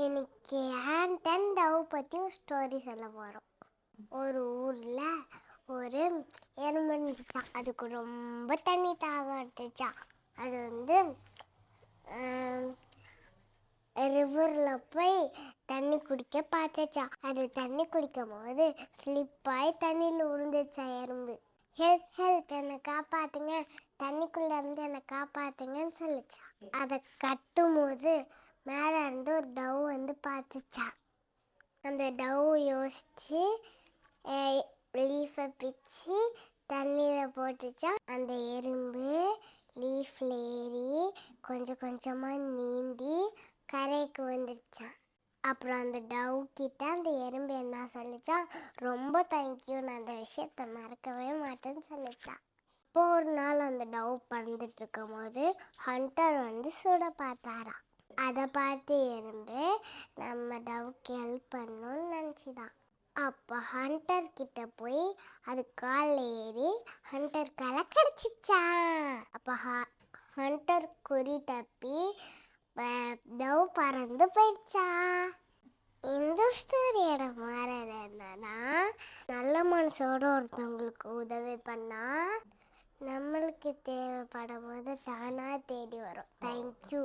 இன்னைக்கு and and tau பற்றி ஒரு ஸ்டோரி சொல்ல போகிறோம். ஒரு ஊரில் ஒரு எறும்பு இருந்துச்சான். அதுக்கு ரொம்ப தண்ணி தாகம் எடுத்துச்சான். அது ரிவரில் போய் தண்ணி குடிக்க பார்த்துச்சான். அது தண்ணி குடிக்கும் போது ஸ்லிப்பாகி தண்ணியில் விழுந்துச்சா எறும்பு. ஹெல்ப் ஹெல்ப், என்னை காப்பாற்றுங்க, தண்ணிக்குள்ளே இருந்து என்னை காப்பாற்றுங்கன்னு சொல்லிச்சான். அதை கத்தும் போது மேலே இருந்து ஒரு டவ் பார்த்துச்சான். அந்த டவ் யோசிச்சு லீஃபை பிச்சு தண்ணியில் போட்டுச்சான். அந்த எறும்பு லீஃபில் ஏறி கொஞ்சம் கொஞ்சமாக நீந்தி கரைக்கு வந்துடுச்சான். அப்புறம் அந்த டவ் கிட்ட அந்த எறும்பு என்ன சொல்லிச்சான், ரொம்ப தேங்க்யூ, நான் அந்த விஷயத்த மறக்கவே மாட்டேன்னு சொல்லிச்சான். இப்போ ஒரு நாள் அந்த டவ் பறந்துட்டு இருக்கும் போது ஹண்டர் சுட பார்த்தாராம். அதை பார்த்து எறும்பு நம்ம டவுக்கு ஹெல்ப் பண்ணணும்னு நினச்சிதான். அப்போ ஹண்டர் கிட்ட போய் அது காலில் ஏறி ஹண்டர் காலை கடிச்சிச்சான். அப்போ ஹண்டர் குறி தப்பி டவ் பறந்து போயிடுச்சான். இந்த ஸ்டோரியோட மாறல் என்னன்னா, நல்ல மனசோட ஒருத்தவங்களுக்கு உதவி பண்ணால் நம்மளுக்கு தேவைப்படும் போது தானாக தேடி வரும். தேங்க்யூ.